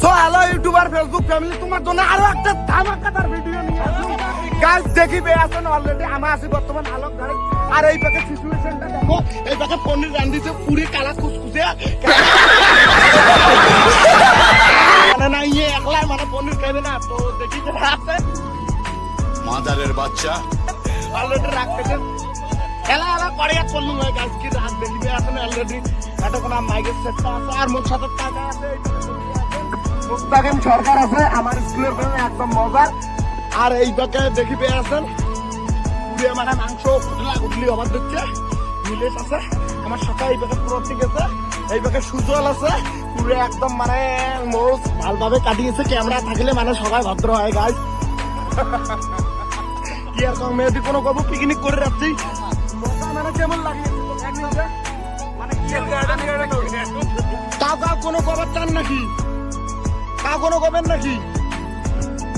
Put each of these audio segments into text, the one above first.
So hello YouTuber Facebook family, তোমার জন্য আরো একটা ধামাকাদার ভিডিও নিয়ে আসলাম। গাইস দেখিবে আছেন অলরেডি আমার আছে বর্তমান আলোক গাড়ি। আর এই প্যাকেট সিচুয়েশনটা দেখো, এই প্যাকেট পনির রান্দিছে পুরি কালা কুচকুচে মানে না ইয়ে একলাই মানে পনির খাইবে না, তো দেখি যে আছে মাদারের বাচ্চা অলরেডি রাখতেছে খেলা খেলা করে এক করলু হয়। গাইস কি রাত দেখিবে আছেন অলরেডি এটা কোন মাইকের সেটটা আছে আর মোট ৭০ টাকা আছে। মুস্তাকিম সরকার আছে আমার স্কুলের জন্য একদম মজার। আর এই বাকে দেখি পেয়ে আছেন পুড়িয়ে মানে মাংস কুটলা কুটলি আমার দিচ্ছে মিলেস আছে আমার সাথে। এই বাকে পুরো ঠিক আছে, এই বাকে সুজল আছে পুরো একদম মানে মোজ ভালোভাবে কাটিয়েছে। ক্যামেরা থাকলে মানে সবাই ভদ্র হয় গাইস। কি আর কম মেয়েদি কোনো কবু পিকনিক করে যাচ্ছি মানে কেমন লাগে মানে কাউ কাউ কোনো খবর চান নাকি, কাউ কোনো খবর নাকি?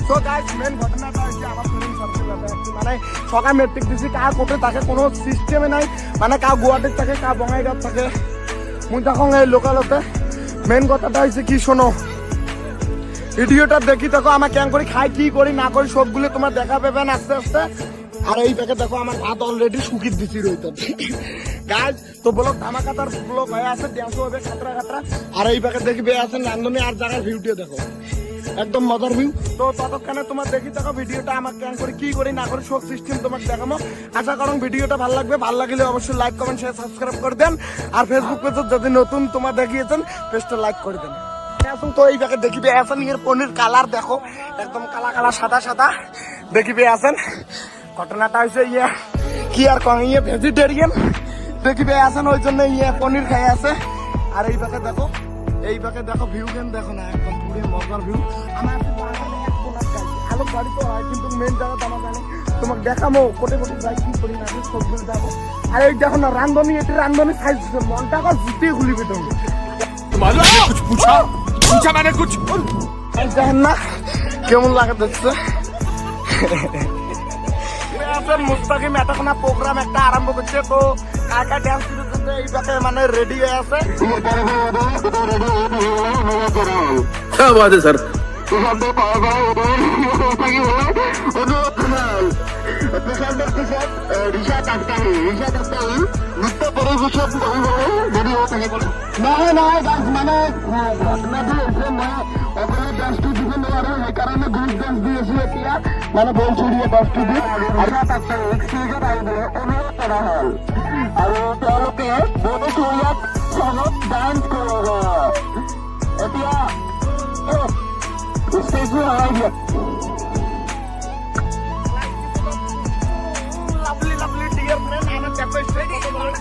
তো গাইস মেন ঘটনাটা হচ্ছে আমার ফ্রেন্ড সার্কেল আছে মানে সকাল মেট্রিক দিছি কার কোটে তাকে কোনো সিস্টেমে নাই মানে কাউ গুয়াহাটির থাকে কাউ বঙ্গাইগাঁও থাকে মুই তখন এই লোকালতে। মেন কথাটা হচ্ছে কি শোনো, ভিডিওটা দেখি দেখো আমার কেন করি খাই কি করি না করি সবগুলো তোমার দেখা পাবেন আস্তে আস্তে। আর এই প্যাকে দেখো আমার ভাত অলরেডি শুকিয়ে দিছি রইতো গাইস। তো ব্লগ ধামাকাদার ব্লগ হয়ে আছে, ড্যান্স হবে খাতরা খাতরা। আর এই প্যাকে দেখি বেয়ে আছেন রান্ধনি আর জায়গার ভিউটিও দেখো একদম মজার ভিউ। তো ততক্ষণে তোমার দেখি দেখো ভিডিওটা আমার কেন করি কি করি না করি সব সিস্টেম তোমাকে দেখাবো। আশা করুন ভিডিওটা ভালো লাগবে, ভালো লাগলে অবশ্যই লাইক কমেন্ট শেয়ার সাবস্ক্রাইব করে দেন। আর ফেসবুক পেজে যদি নতুন তোমার দেখিয়েছেন পেজটা লাইক করে দেন। তো এই প্যাকেট দেখিবে আছেন এর পনির কালার দেখো একদম কালা কালা সাদা সাদা দেখিবে আছেন। ঘটনাটা হয়েছে ইয়ে কি আর কম ইয়ে ভেজিটেরিয়ান দেখিবে আছেন ওই জন্য ইয়ে পনির খাই আছে। আর এই প্যাকেট দেখো, এই প্যাকেট দেখো ভিউ গেম দেখো না একদম পুরো মজার ভিউ। আমার আলো গাড়ি তো হয় কিন্তু মেন জায়গাটা আমার জানি তোমাকে দেখাবো কোটে কোটে যাই কি করি না সবগুলো যাবো। আর এই দেখো না রান্ধনি এটি রান্ধনি সাইজ মনটা জিতে গুলিবে তুমি कुछ पूछा पूछा मैंने कुछ দেখেন না কেমন লাগে দেখছে। মুস্তাকিম এতক্ষণ প্রোগ্রাম একটা আরম্ভ করছে, তো কাকা ড্যান্স করতে এই ব্যাপারে মানে রেডি হয়ে আছে। क्या बात है सर মানে বলছি 10টি দিন অনুরোধ করা হয় আৰু তেওঁলোকে বনশু ইয়াত চনত ডান্স কৰিব এতিয়া ষ্টেজটো হয় দিয়ক। লাভলি লাভলি ডিয়ার ফ্রেন্ড আমার দেখো স্টেজ কেমন লাগে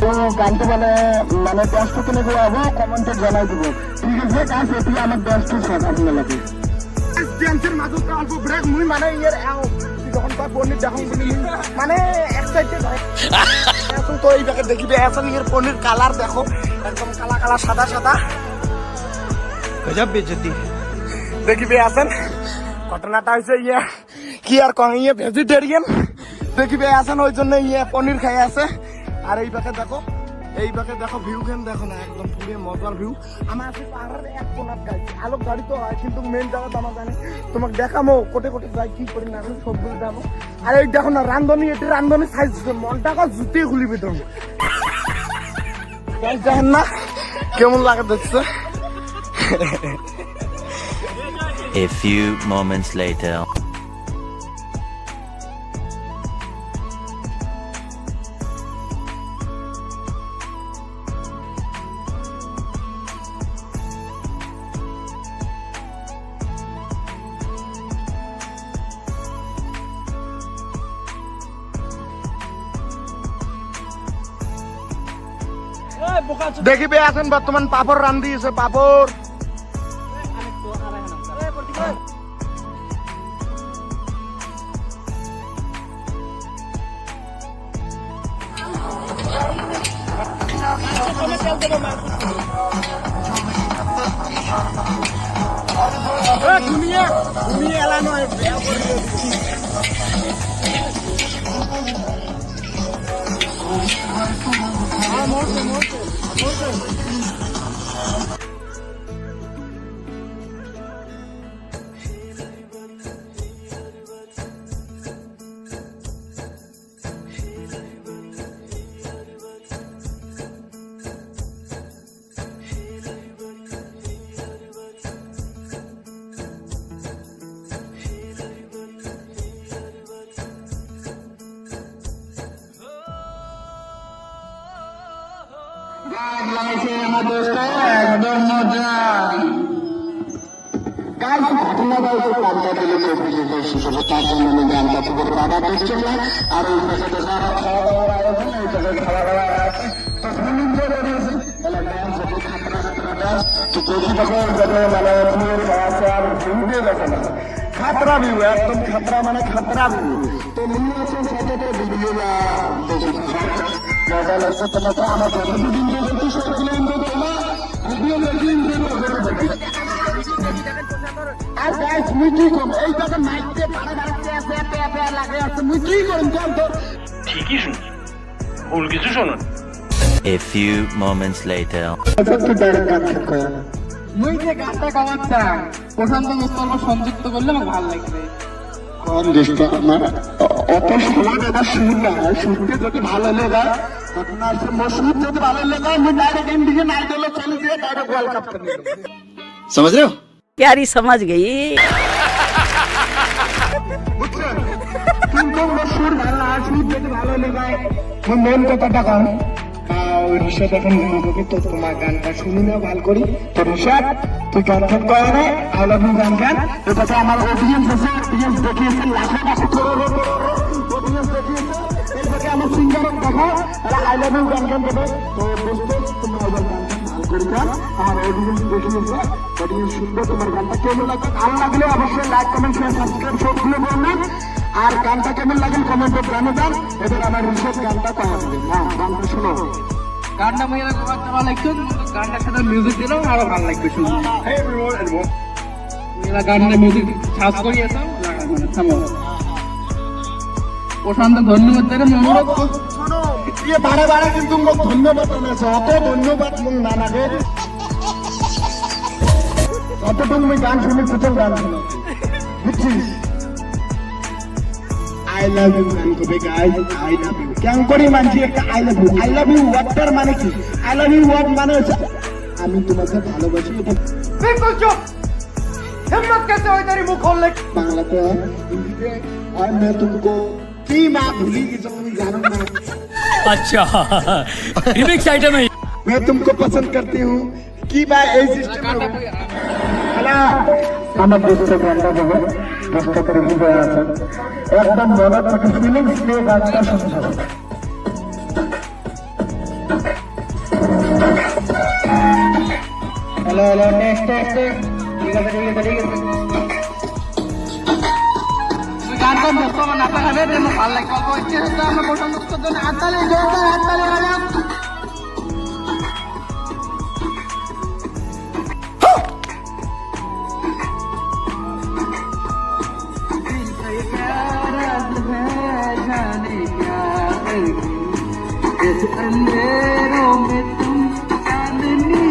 তো গানটা মানে মানে ব্যস্ত কিনে দেওয়া কমেন্টে জানাই দিব ঠিক আছে গাছ এটি আমার ব্যস্ত শখ আপনার লাগে ড্যান্সের মাঝে অল্প ব্রেক মুই মানে ইয়ার যখন তার পনির যখন মানে এক্সাইটেড হয় এখন তো এই ব্যাগে দেখিবে এখন এর পনির কালার দেখো একদম কালা কালা সাদা সাদা গজব বেজতি দেখিবে আছেন ঘটনাটা হয়েছে ইয়ে কি আর কম ইয়ে ভেজিটেরিয়ান দেখিবে আছেন ওই জন্য ইয়ে পনির খাই আছে আর এই ব্যাগে দেখো ভিউ কেন দেখো না একদম পুরো মজার ভিউ আমার আছে পাহাড়ের এক কোনার গাড়ি আলোক গাড়ি তো হয় কিন্তু মেন জায়গাটা আমার জানি তোমাকে দেখামো কোটে কোটে যাই কি করি না সবগুলো যাবো আর এই দেখো না রান্ধনি এটি রান্ধনি সাইজ মনটাকে জুতিয়ে খুলিবে তুমি দেখেন না কেমন লাগে দেখছে A few moments later. দেখিবে আছেন বর্তমান পাপড় রান দিয়েছে পাপড় ঘুমিয়ে এলা নয় একদম মজা গান ঘটনা বলতে পাল্টা দিলে তার জন্য আমি গানটা থেকে বাধা দিচ্ছি না আর ওই পাশে তো সারা খাওয়া দাওয়ার আয়োজন ওই পাশে খাওয়া দাওয়ার আছে তো সমুদ্র রয়েছে তাহলে ডান্স যদি খাতরা খাতরা ডান্স তো প্রতি বছর যাতে মানে খাওয়া আর ভিউতে দেখে না খাতরা ভিউ একদম খাতরা মানে খাতরা ভিউ তো মনে হচ্ছে সাথে ভিডিও বা মজা লাগছে তোমাকে আমার প্রতিদিন যদি সবগুলো ইন্দ্র না ভিডিও দেখি আর গাইস মুই কি করব এই জায়গা মাইকতে পাড়া বাড়তে আছে পেপে লাগে আছে মুই কি করব জান তো ঠিকই শুনছি ভুল কিছু শুনুন A few moments later. মুই যে গানটা গাওয়াচ্ছাম প্রশান্ত মুস্তফা সংযুক্ত করলে আমার ভালো লাগবে কোন দেশটা আমার অত সময় দাদা শুন না শুনতে যদি ভালো লাগে ঘটনা আছে মসুদ যদি ভালো লাগে আমি ডাইরেক্ট ইন্ডিয়া নাই দিলে চলে দিয়ে ডাইরেক্ট ওয়ার্ল্ড কাপ করে নেব समझ रहे हो प्यारी समझ गई কিন্তু মসুদ ভালো আছে যদি ভালো লাগে মই মেন কথাটা কাম ওই ঋষাদ এখন গানকে তো তোমার গানটা শুনি না ভালো করি তো ঋষাদ তুই গান ঠিক করে না আই লাভ ইউ গান এটাতে আমার অডিয়েন্স আছে অডিয়েন্স দেখিয়েছে লাখো লাখো করোড় অডিয়েন্স দেখিয়েছে এটাকে আমার সিঙ্গার দেখো আই লাভ ইউ গান দেবে তো বুঝতে তোমরা ওই গানটা ভালো করে গান আমার অডিয়েন্স দেখিয়েছে অডিয়েন্স শুনবে তোমার গানটা কেমন লাগে ভালো লাগলে অবশ্যই লাইক কমেন্ট শেয়ার সাবস্ক্রাইব সবগুলো করবেন আর গানটা কেমন লাগেন কমেন্টে জানিয়ে দেন এবার আমার ঋষাদ গানটা পাওয়া যাবে না গানটা শুনো গানটা মুই গাওয়াতে ভালো লাগছে গানটার সাথে মিউজিক দিলেও আরো ভালো লাগবে শুনতে এরা গানটা মিউজিক সার্চ করিয়েছে থামো প্রশান্ত ধন্যবাদ দেন অনুরোধ শোনো ইয়ে বারে বারে কিন্তু মোক ধন্যবাদ জানাইছে অত ধন্যবাদ মোক না লাগে অতটুকু আমি গান শুনি প্রথম গান শুনি বুঝছিস আই লাভ ইউ গান কবে গাইস আই লাভ ইউ কেন করি মানছি একটা আই লাভ ইউ ওয়ার্ডটার মানে কি আই লাভ ইউ ওয়ার্ড মানে হচ্ছে আমি তোমাকে ভালোবাসি এটা बिल्कुल चुप हिम्मत कैसे हुई तेरी मुंह खोलने की বাংলাতে হিন্দিতে আর मैं तुमको কি মা ভুলি গেছো তুমি জানো না अच्छा रिमिक्स आइटम है मैं तुमको पसंद करती हूँ की बा এই সিস্টেম হ্যালো আমার দোস্ত গানটা দেবো দোস্ত করে বুঝে আছে একদম মনে থেকে ফিলিংস নিয়ে গানটা শুনতে হবে আস্তে ঠিক আছে তুমি গান কম ব্যস্ত আমার নাচা খাবে যেন ভালো লাগে অল্প একটু হচ্ছে আমরা পছন্দ করতে হাততালি জোরদার হাততালি বাজান अंधेरों में तुम चांदनी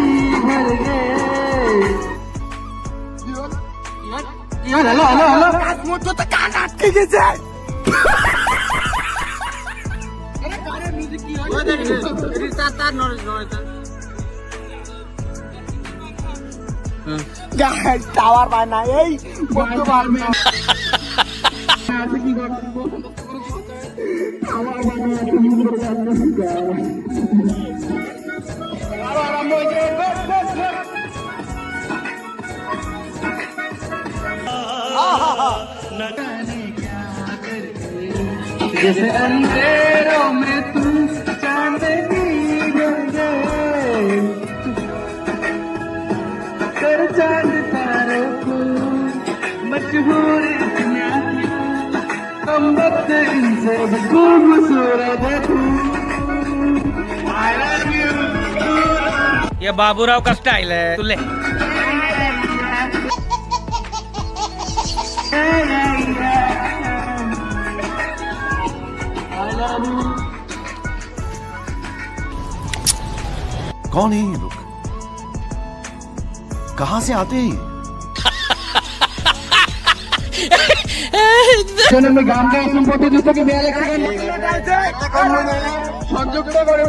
भर गए हेलो हेलो हेलो কাজ মতো তো কান আটকে গেছে গাইস টাওয়ার পায় না এই বলতে পারবে जैसे अंधेरों में तुम चांदनी बन गए कर चांद तारों को मशहूर दुनिया की हम वक्त इनसे खूबसूरत I love you ये बाबूराव का स्टाइल है तू ले कौन है ये लोग कहां से आते हैं আমি গান গাই সম্পর্কে দুটোকে বেয়ালে সংযুক্ত করে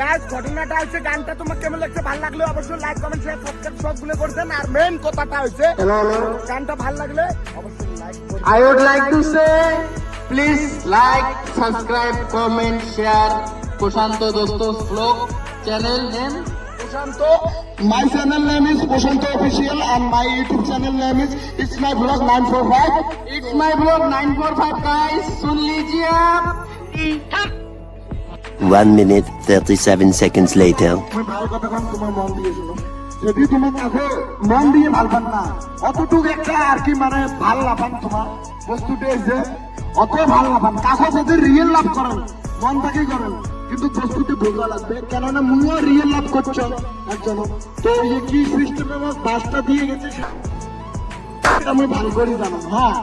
গাইস ঘটনাটা হচ্ছে গানটা তোমার কেমন লাগছে ভালো লাগলে অবশ্যই লাইক কমেন্ট শেয়ার সাবস্ক্রাইব সবগুলো করবেন আর মেইন কথাটা হচ্ছে গানটা ভালো লাগলে অবশ্যই লাইক করবেন I would like to say, please like, subscribe, comment, share. Prashanto Dostos Vlog channel name. Prashanto, my channel name is Prashanto Official and my YouTube channel name is It's My Vlog 945. It's my vlog 945 guys. सुन लीजिए आप. 1 minute 37 seconds later. তুমি ভালো কথা কম তোমার মন দিয়ে শুনো যদি তোমার কাছে মন দিয়ে ভালবান না অতটুকু একটা আর কি মানে ভাল লাভান তোমার বস্তুটা যে অত ভাল লাভান কাছে যদি রিয়েল লাভ করেন মন থেকেই করেন কিন্তু বস্তুটা বোঝা লাগবে কেননা মুও রিয়েল লাভ করছো একজন তো এই কি সিস্টেমে আমার বাসটা দিয়ে গেছে আমি ভালো করে জানো হ্যাঁ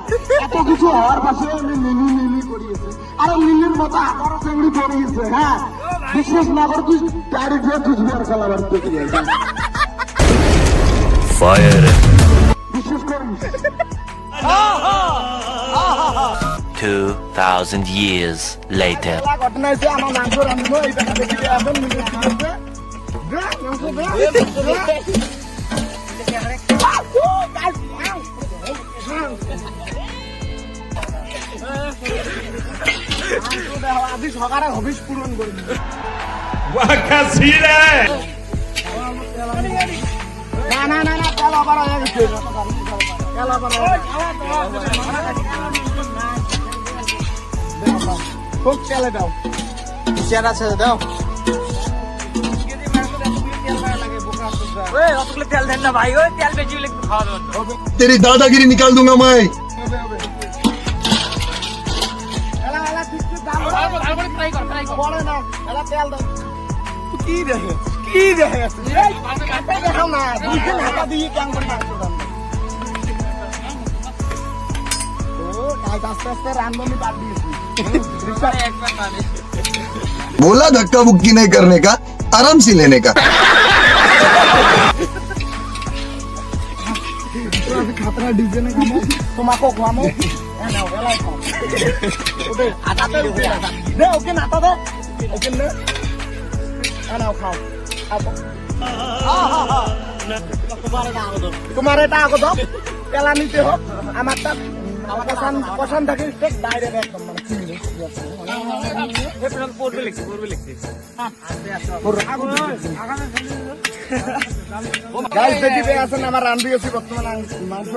এত কিছু হওয়ার পাশে আমি নীলি করিয়েছে আর নীলির মতো আবারও সেগুলি করিয়েছে হ্যাঁ বিশ্বাস না করে তুই গাড়ি দিয়ে তুঝবার খেলাবার দেখি Fire. বিশ্বাস করিস 2000 years later. ঘটনা হয়েছে আমার মাংস রান্না এই টাকা দেখি এখন নিজে আদি সকালে হবিস পূরণ করবি वाह क्या सीन है না তেল আবার হয়ে গেছে তেল আবার খুব তেলে দাও চেহারা ছেড়ে দাও. तेल देना भाई ओए तेल बेची लेके खा दो तेरी दादागिरी निकाल दूंगा मैं বলে না এলা তেল দাও কি দেখে দেখাও না দুইকে ঢাকা দিয়ে কেন করে মাংস রান্না আস্তে আস্তে রান্ধনি বাদ দিয়েছি बोला धक्का बुक्की नहीं करने का आराम से लेने का খাতরা ডিজে না খামো তোমাকে খামো নাও এলাই খাও ওকে আটাতে উঠে দে ওকে নাটা দে ওকে নে নাও খাও তোমার এটা আগত হোক পেলা নিতে হোক আমারটা আমাকে পছন্দ থাকে স্টেক বাইরে একদম মানে গাইস দেখি আছেন আমার রান্ধি গেছি বর্তমান মাংস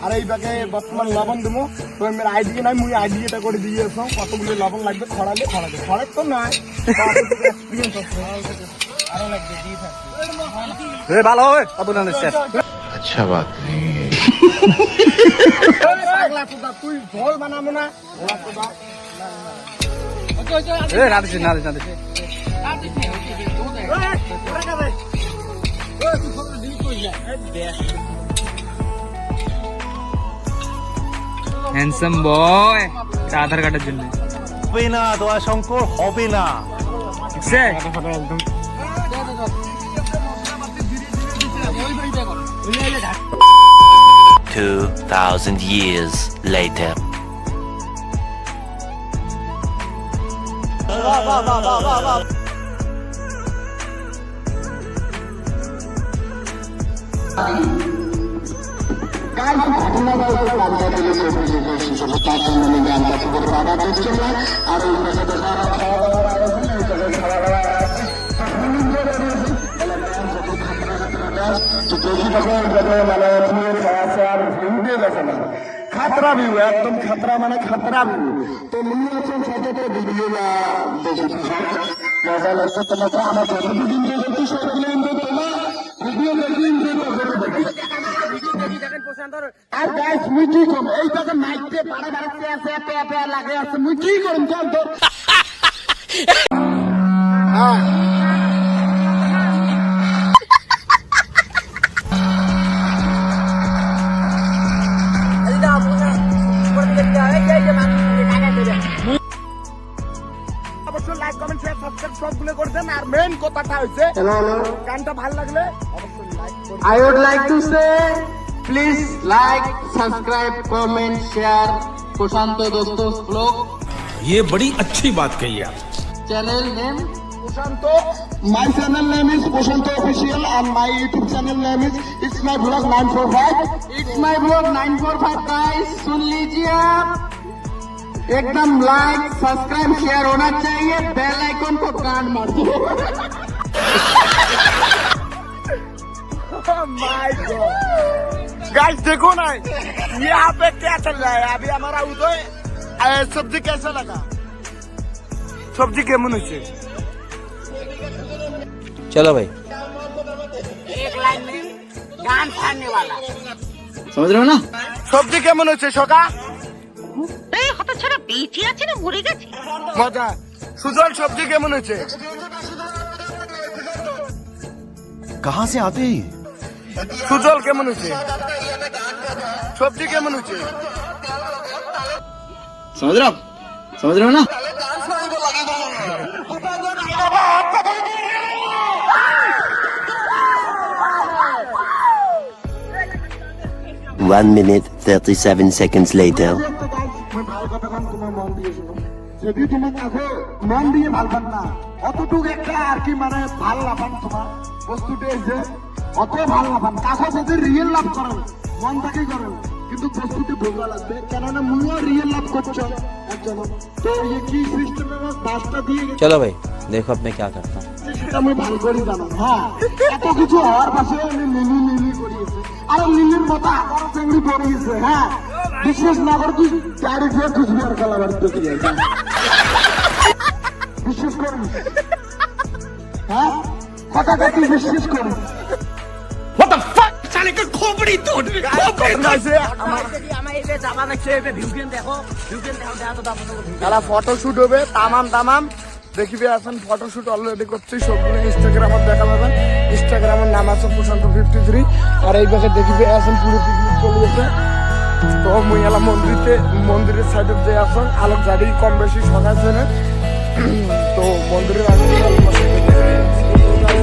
আর এই ব্যাগে বর্তমান লবণ দেবো তো আমার আইডি নাই মুই আইডি এটা করে দিয়েছ কতগুলো লবণ লাগবে খড়ালে খড়াবে খড়াই তো নয় এক্সপিরিয়েন্স আছে ভালো হবে পাগলা চোদা, তুই ঝোল বানাবো না হ্যান্ডসাম বয় আধার কার্ডের জন্য হবে না দয়া শঙ্কর, হবে না। একদম 2,000 years later. খাতরা ভিউ, একদম খাতরা মানে খাতরা ভিউ। তো মনে হচ্ছে সাথে ভিডিও না দেখেছি মজা লাগছে তোমাকে আমার যতদিন দেখেছি সবগুলো তোমার ভিডিও দেখি আর গাইস মুই কি করব এই টাকা মাইকে পাড়া বাড়াতে আছে পেয়া লাগে আছে মুই কি করব চল তো অবশ্যই লাইক কমেন্ট শেয়ার সাবস্ক্রাইব সবগুলো করবেন আর মেইন কথাটা হইছে গানটা ভালো লাগলে অবশ্যই লাইক করবেন। I would like to say, please like, subscribe, comment, share Kushanto Dostos vlog. ये बड़ी अच्छी बात कही आप। Channel name Kushanto, my channel name is Kushanto Official and my YouTube channel name is It's My Vlog 945. It's my vlog 945 guys. सुन लीजिए आप, एकदम like subscribe share होना चाहिए, बेल आइकन को कान मार दो। My God. Guys देखो ना यहाँ पे क्या चल रहा है अभी हमारा उदय सब्जी कैसा लगा सब्जी केमन হয়েছে चलो भाई समझ रहे हो ना। সবজি কেমন হয়েছে সকা এই হতছাড়া বেঁচে আছে না মরে গেছে? মজা সুজন সবজি কেমন হয়েছে कहाँ से आते हैं? সুজল কেমন হয়েছে সবজি কেমন হয়েছে समझ रहे हो आप? समझ रहे हो ना। 1 minute 37 seconds later. যদি তোমার কাছে মন দিয়ে ভাল পান না অতটুকু একটা আর কি মানে ভাল না পান তোমার বস্তুটা যে অত ভাল না পান কাছে যদি রিয়েল লাভ করেন মন থেকে করেন কিন্তু বস্তুতে বোঝা লাগবে কেননা মুইও রিয়েল লাভ করছো একজন তো এই কি সিস্টেমে বাসটা দিয়ে चलो भाई देखो अब मैं क्या करता हूँ। সেটা আমি ভালো করে জানো হ্যাঁ এত কিছু হওয়ার পাশে আমি লিলি করিয়েছে আর লিলির মতো আবারও চেংড়ি পড়িয়েছে হ্যাঁ বিশ্বাস না করে তুই গাড়ি দিয়ে কুচবিহার খেলাবার দেখে যাই বিশ্বাস করুন হ্যাঁ কথাটা তুই বিশ্বাস করুন What the fuck? साले का खोपड़ी तोड़ दे। ফটোশুট হবে তামাম দেখিবে এখন ফটোশুট অলরেডি করছি সবগুলো ইনস্টাগ্রামে দেখা পাবেন ইনস্টাগ্রামের নাম আছে প্রশান্ত 53 আর এই ব্যাগে দেখিবে এখন পুরো পিকনিক চলে গেছে তো মুই এলা মন্দিরের সাইডে যে আসন আলোক গাড়ি কম বেশি সকাছে না তো মন্দিরের আগে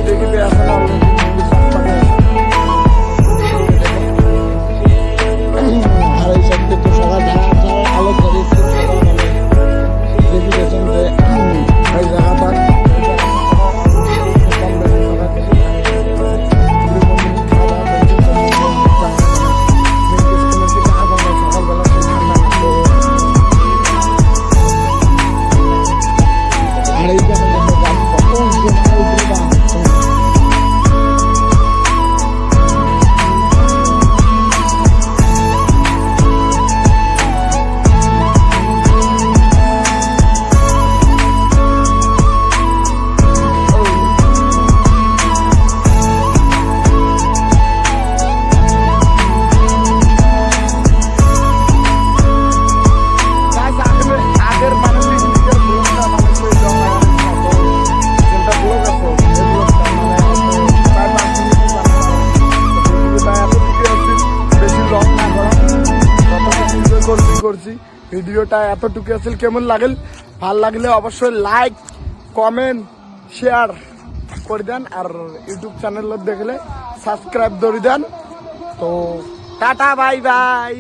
দেখিবে এখন অলরেডি আর এই সব তো সকাল যারা আলোক গাড়ি দেখি গেছেন যে এই জায়গাটা করছি। ভিডিওটা এতটুকু আসলে কেমন লাগল, ভাল লাগলে অবশ্যই লাইক কমেন্ট শেয়ার করে দেন, আর ইউটিউব চ্যানেল দেখলে সাবস্ক্রাইব করে দেন। তো টাটা বাই বাই।